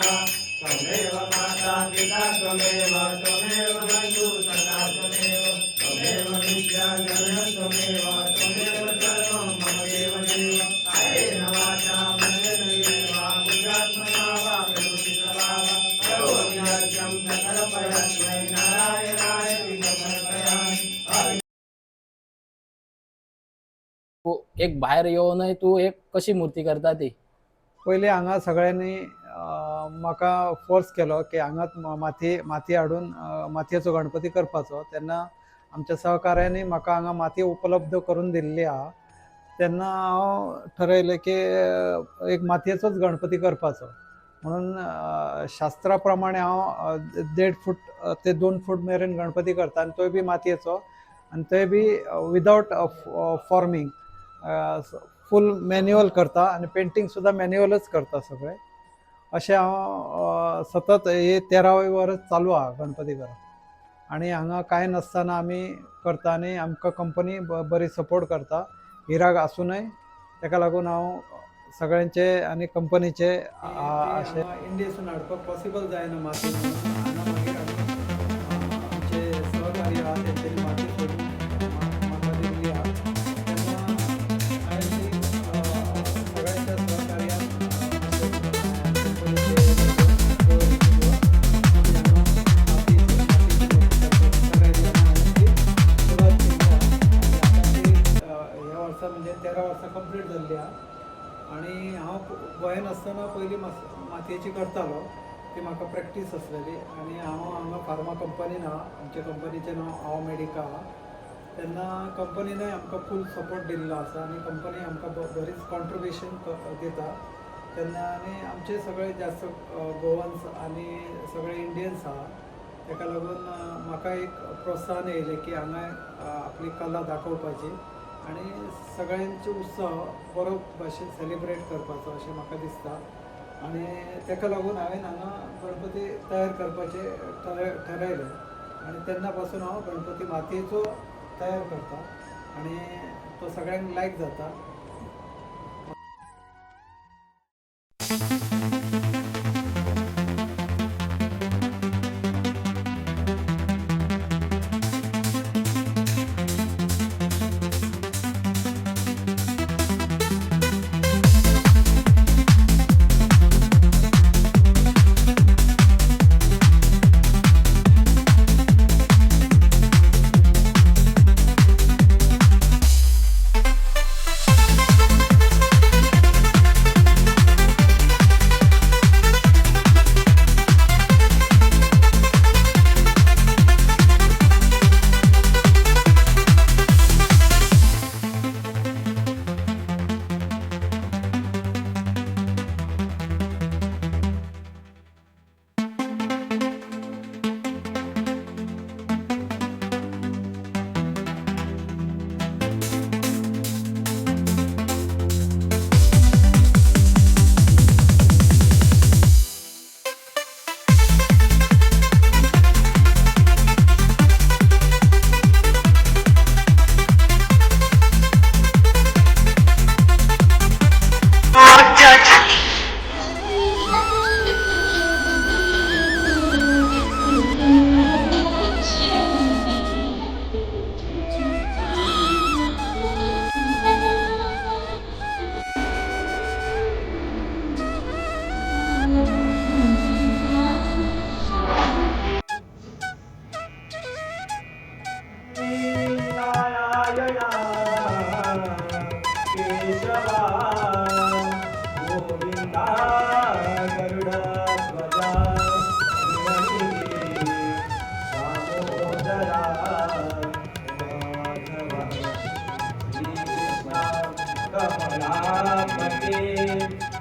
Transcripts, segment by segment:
त्वमेव माता पिता त्वमेव त्वमेव बन्धु सखा त्वमेव त्वमेव नित्यागमन त्वमेव त्वमेव सर्वं मम देव देव कायेन वाचा मनसेन वा बुद्ध्यात्मना वा प्रकृतितवा वा करोमि यज्ञं सकलपरस्मै नारायणाय समर्पयामि। तू एक बाहेर येऊन तू एक कशी मूर्ती करता ती? पयलीं हांगा सगळ्यांनी म्हाका फोर्स केलो की हांगाच माती हाडून मातयेचो गणपती करपाचो। तेन्ना आमच्या सहकार्यांनी म्हाका हांगा माती उपलब्ध करून दिल्ली आहा। तेन्ना हांव ठरयलें की एक मातयेचोच गणपती करपाचो म्हणून शास्त्रा प्रमाणे हांव 1.5 फूट ते 2 फूट मेरेन गणपती करता आनी तोय बी मातयेचो आनी थंय बी विदावट फॉर्मिंग फूल मॅन्युअल करता आनी पेंटिंग सुद्दां मॅन्युअलच करता सगळें। अशें हांव सतत हे 13वे वर्स चालू आहा गणपती करप आनी हांगा कांय नासतना आमी करता आनी आमकां कंपनी बरी सपोर्ट करता इराक आसूनय। ताका लागून हांव सगळ्यांचे आनी कंपनीचे अशें इंडियेसून हाडपाक पॉसिबल जायना माती म्हणून हांगा मागीर आमचे सहकारी आहा तेंच्यांनी माती सोडून म्हाका दिल्ली आहा। सगळ्यांच्या सहकार्यान ह्या वर्सा म्हणजे 13 वर्सां कंप्लीट जाल्ली आहा आनी हांव गोंयांत आसतना पयलीं मातयेची करतालो ती म्हाका प्रॅक्टीस आसलेली आनी हांव हांगा फार्मा कंपनीन आहा। आमच्या कंपनीचें नांव आव मेडिका आहा। तेन्ना कंपनीनय आमकां फूल सपोर्ट दिल्लो आसा आनी कंपनी आमकां बरीच कॉन्ट्रिब्युशन दिता। तेन्ना आनी आमचे सगळे जास्त गोवन्स आनी सगळे इंडियन्स आहा। ताका लागून म्हाका एक प्रोत्साहन येयलें की हांगा आपली कला दाखोवपाची आनी सगळ्यांचो उत्सव बरो भाशेन सेलिब्रेट करपाचो अशें म्हाका दिसता आनी ताका लागून हांवें हांगा गणपती तयार करपाचें ठरयलें आनी तेन्ना पासून हांव गणपती मातयेचो तयार करता आनी तो सगळ्यांक लायक जाता।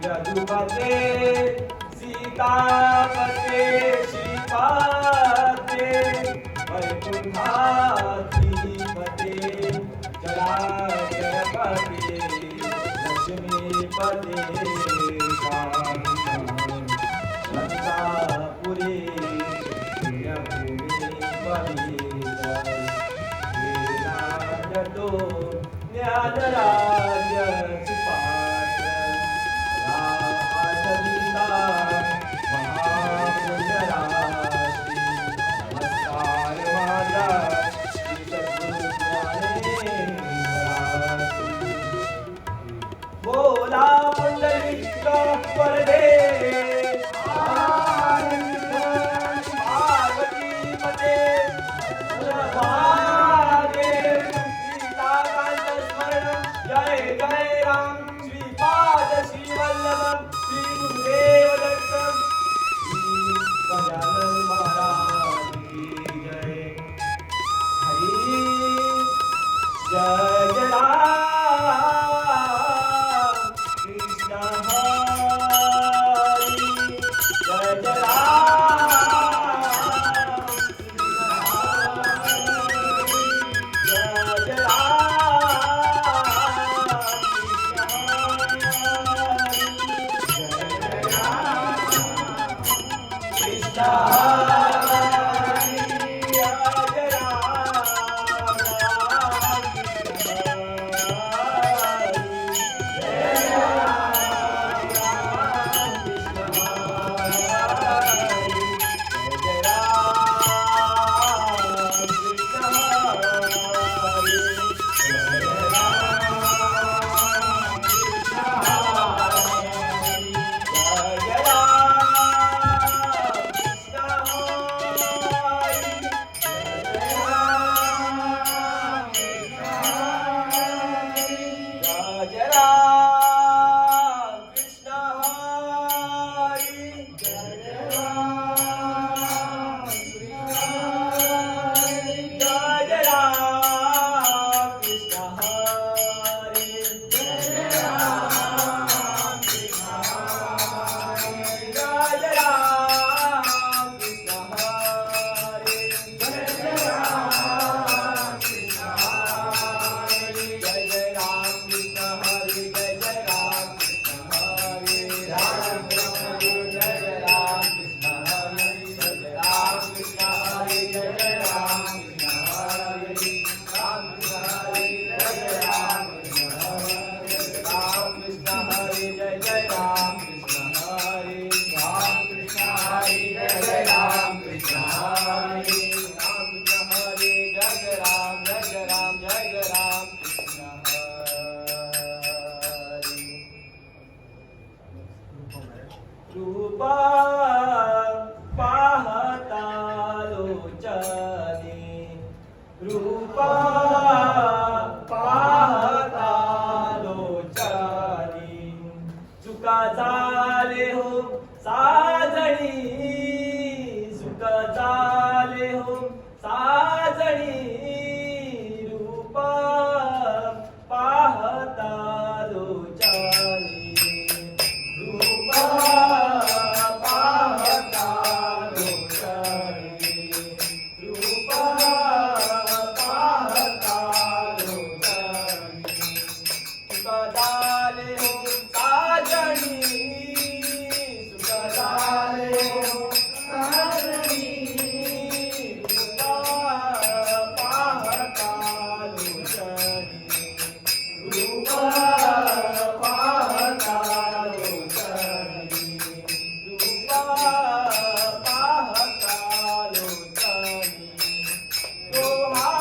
यदुपते सीतापते श्रीपाते वैकुंठाधिपते जलाचलपते लक्ष्मीपते शांतापुरे ज्ञानराज सुपात्र राजविता जय जय राम जय जय रूपा पाहता लोचने रूपा पाहता लोचने चुका झाले हो साजणी चुका झाले हो साजणी रूपा पाहता लोचने रूपा पाहता लोचने रूपा पाहता लोचने सुख झाले हो साजणी सुख झाले हो साजणी रूपा पाहता लोचने रूपा पाहता लोचने रूपा पाहता लोचने तो हा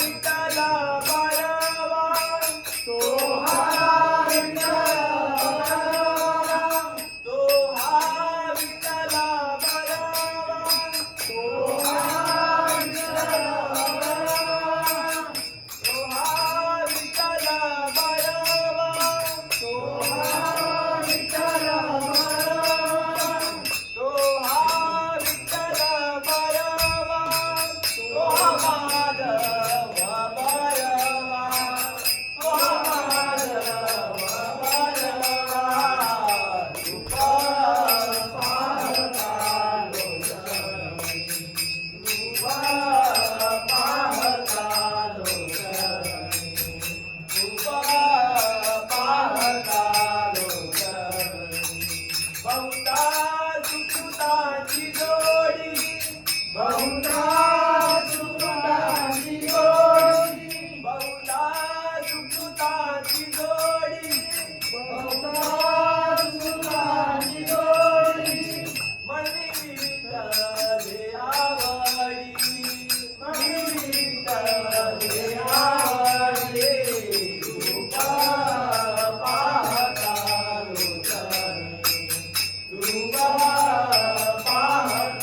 विठ्ठल बळवा तो हा विठ्ठल बळवा तो हा विठ्ठल बळवा तो हा विठ्ठल बळवा तो हा विठ्ठल बळवा तो हा विठ्ठल बळवा तो हा विठ्ठल बळवा तो हा माधव बळवा तो हा माधव बळवा रूपा पाहता लोचने रूपा पाहता लोचने रूपा पाहता लोचने बहुता सुकृताची जोडी बहुता सुकृताची जोडी बहुता सुकृताची जोडी बहुता सुकृताची जोडी मनी विठ्ठले आवडी मनी विठ्ठले आवडी रूपा पाहता लोचने रूपा पाहता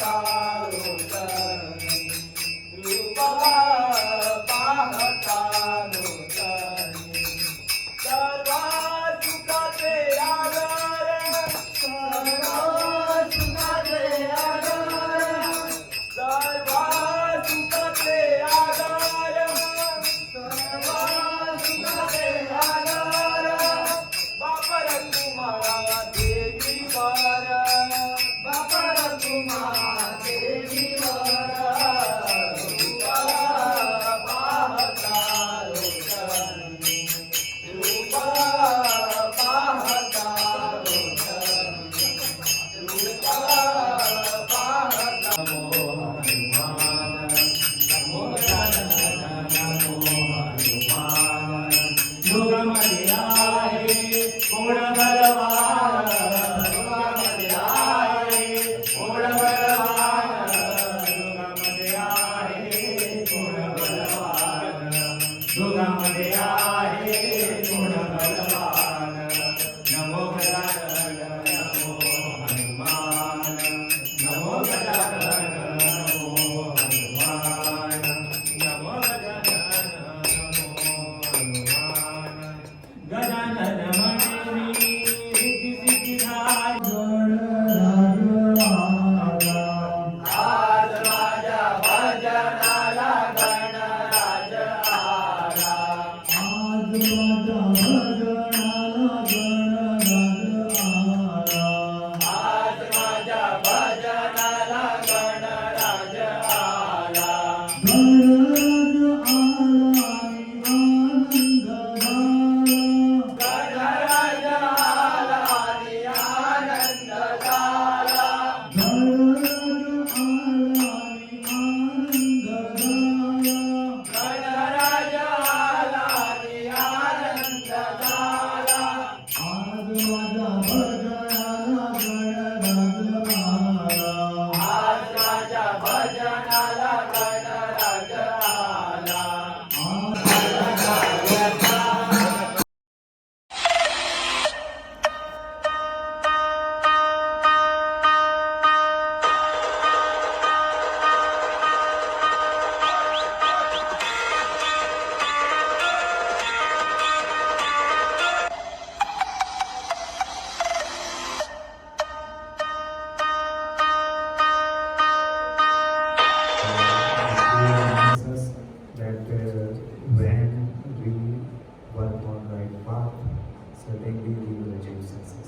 achieve success.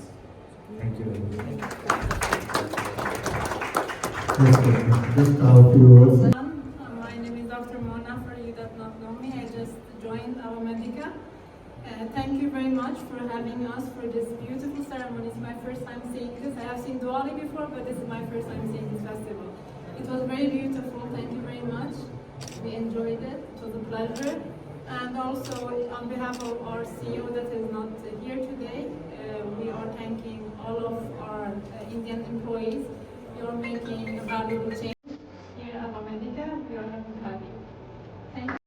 Thank you very much. Just a few words. My name is Dr. Mona. For you that not know me, I just joined our Medica. Thank you very much for having us for this beautiful ceremony. It's my first time seeing this. I have seen Diwali before, but this is my first time seeing this festival. It was very beautiful. Thank you very much. We enjoyed it. It was a pleasure. And also, on behalf of our CEO that is not here today, we are thanking all of our Indian employees. You are making a valuable change here at Medica. We are happy to have you. Thank you.